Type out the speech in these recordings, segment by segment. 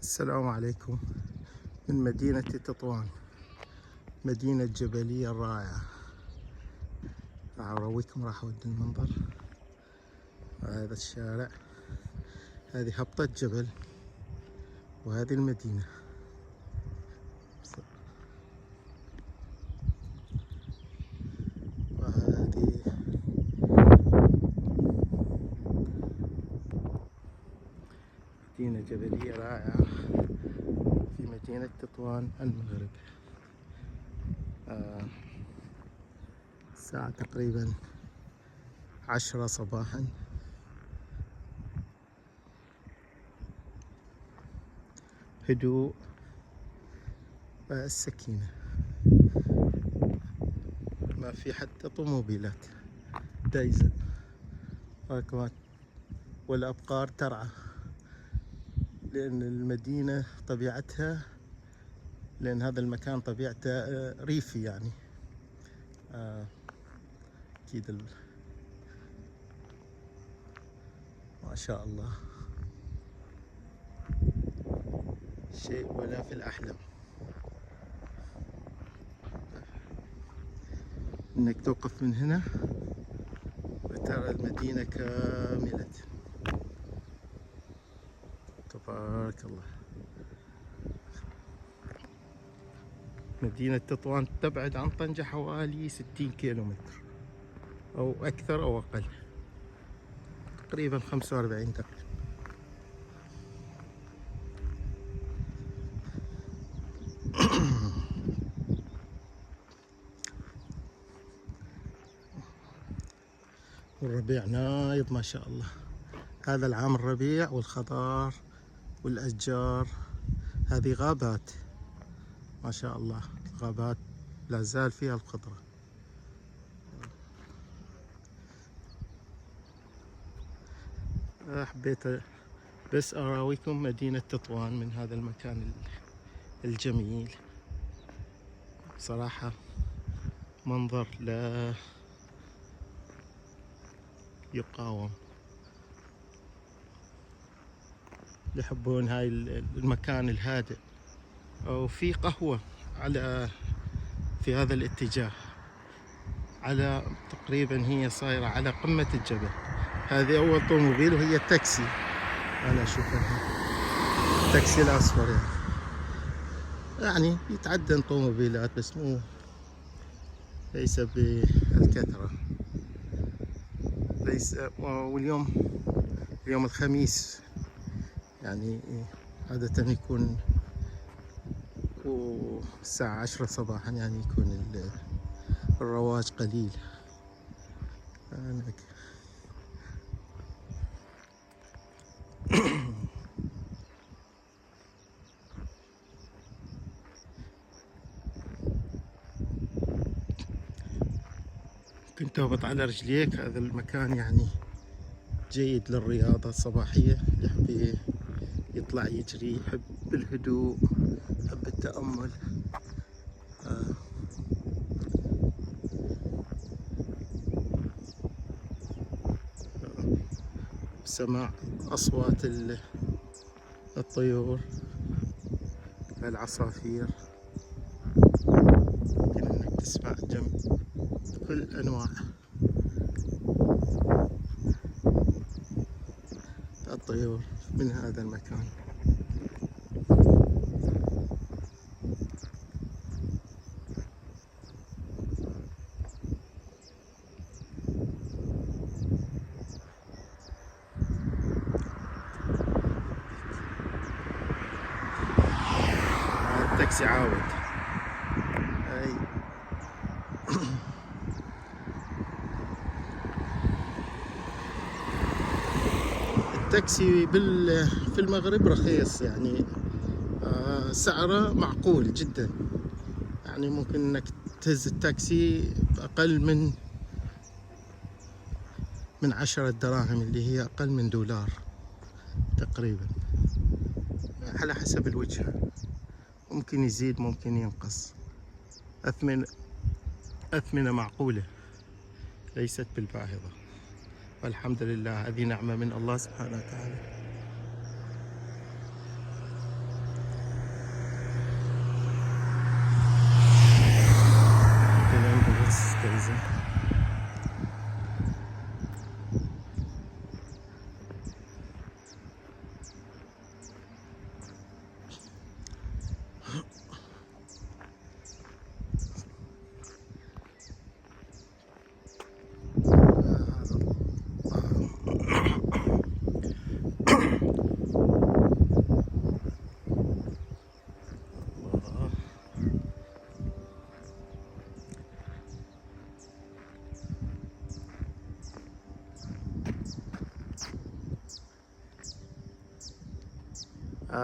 السلام عليكم من مدينة تطوان، مدينة جبلية رائعة. راح أرويكم، راح أودي المنظر. هذا الشارع، هذه هبطة جبل، وهذه المدينة. وهذه مدينة جبلية رائعة في مدينة تطوان المغرب. الساعة تقريبا 10 صباحا. هدوء والسكينة، ما في حتى طوموبيلات دايزة، والأبقار ترعى، لأن المدينة طبيعتها، لأن هذا المكان طبيعته ريفي يعني. أكيد ما شاء الله، شيء ولا في الأحلام إنك توقف من هنا وترى المدينة كاملة. تبارك الله. مدينة تطوان تبعد عن طنجة حوالي 60 كيلومتر أو أكثر أو أقل، تقريبا 45 دقيقة. والربيع نايض ما شاء الله. هذا العام الربيع، والخضار والأشجار. هذه غابات ما شاء الله، غابات لا زال فيها الخضرة. حبيت بس أراويكم مدينة تطوان من هذا المكان الجميل. صراحة منظر لا يقاوم. يحبون هاي المكان الهادئ. وفي قهوة في هذا الاتجاه، على تقريبا هي صايرة على قمة الجبل. هذه أول طوموبيل، وهي التاكسي. أنا أشوفها التاكسي الأصفر يعني يتعدى طوموبيلات، بس ليس بالكثرة. واليوم الخميس، يعني عادة يكون الساعة 10 صباحا، يعني يكون الرواج قليل. كنت تهبط على رجليك. هذا المكان يعني جيد للرياضة الصباحية، اللي يحب يطلع يجري، يحب الهدوء، يحب التأمل. سماع أصوات الطيور، العصافير. يمكن إنك تسمع كل أنواع الطيور من هذا المكان. التاكسي عاود. التاكسي في المغرب رخيص، يعني سعره معقول جدا. يعني ممكن انك تهز التاكسي بأقل من 10 دراهم، اللي هي أقل من $1 تقريبا، على حسب الوجهة. ممكن يزيد ممكن ينقص. أثمنة معقولة، ليست بالباهظة، والحمد لله. هذه نعمة من الله سبحانه وتعالى.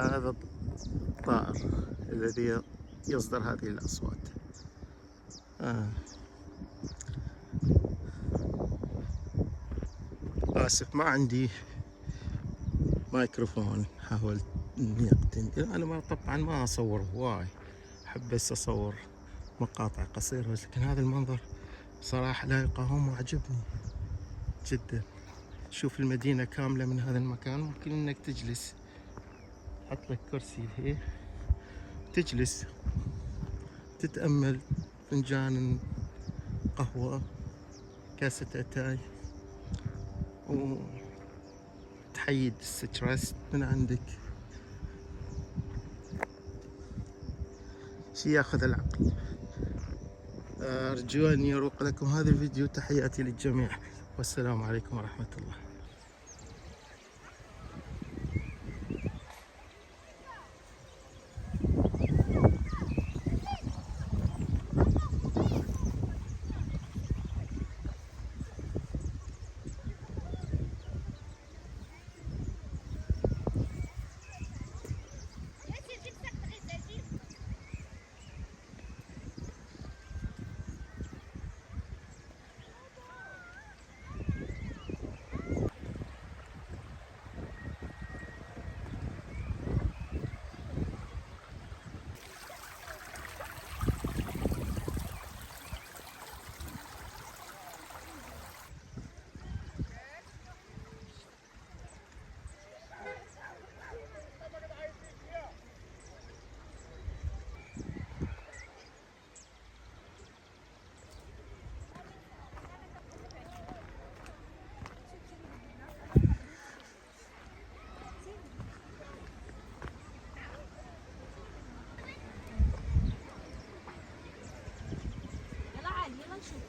هذا الطائر الذي يصدر هذه الأصوات. آسف ما عندي مايكروفون، حاولت إني أقتني. أنا طبعا ما أصور هواي، أحب بس أصور مقاطع قصيرة، لكن هذا المنظر صراحة لا يقاوم وعجبني جدا. شوف المدينة كاملة من هذا المكان. ممكن إنك تجلس، حط لك كرسي هي تجلس تتأمل، فنجان قهوة، كاسة أتاي، وتحيد الستريس من عندك. شي ياخذ العقل. أرجو أن يروق لكم هذا الفيديو. تحياتي للجميع والسلام عليكم ورحمة الله.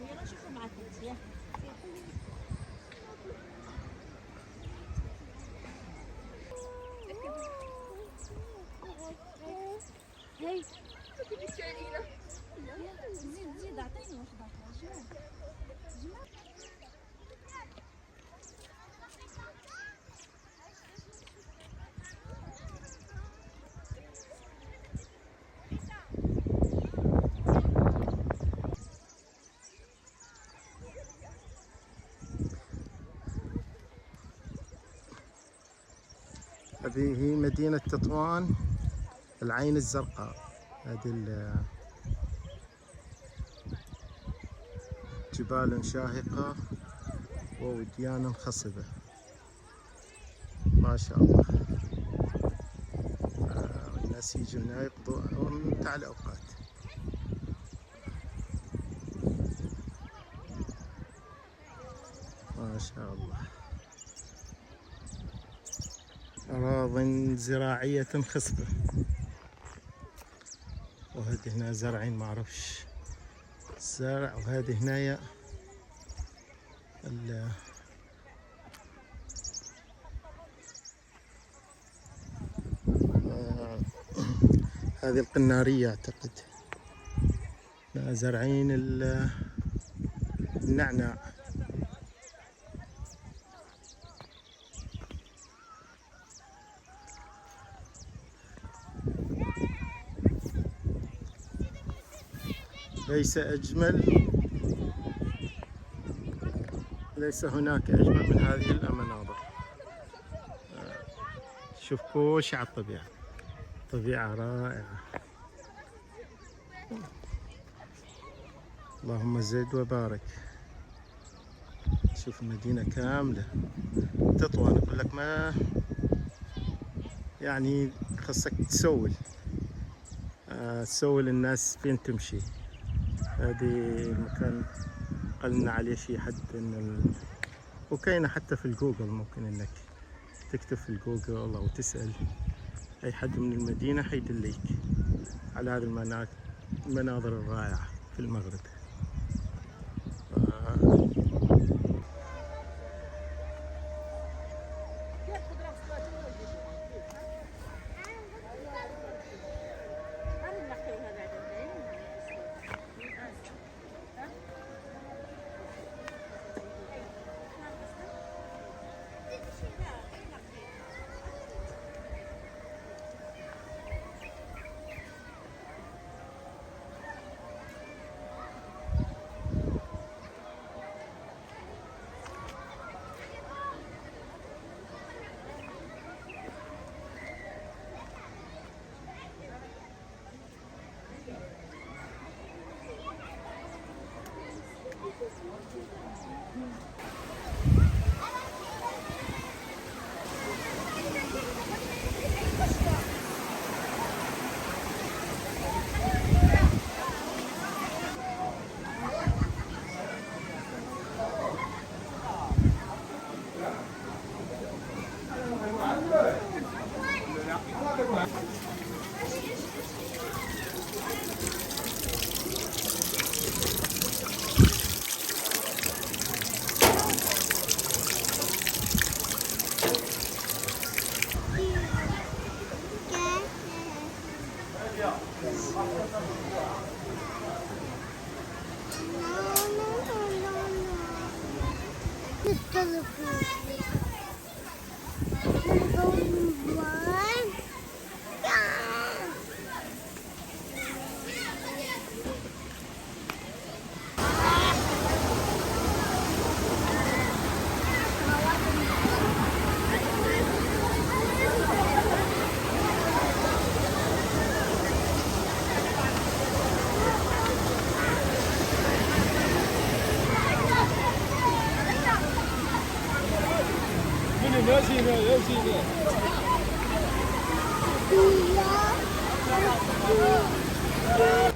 يلا نشوفوا مع التنسيق. هاي زيد اعطيني واحدة. هذه هي مدينة تطوان العين الزرقاء. هذه جبال شاهقة ووديان خصبة ما شاء الله. الناس يجوا هنا يقضوا ممتع الأوقات. ما شاء الله. أراضٍ زراعية خصبة، وهذه هنا زرعين ما أعرفش الزرع، وهذه هنايا هذه القنارية أعتقد. زرعين النعناع. ليس هناك أجمل من هذه المناظر. شوف كل شيء على الطبيعة، طبيعة رائعة. اللهم زد وبارك. شوف المدينة كاملة تطوى. أقول لك ما يعني خصك تسول الناس فين تمشي. هذه المكان قلنا عليه شيء حد وكاينة حتى في الجوجل. ممكن انك تكتب في الجوجل او تسأل اي حد من المدينة حيدليك على هذه المناظر الرائعة في المغرب. Yeah.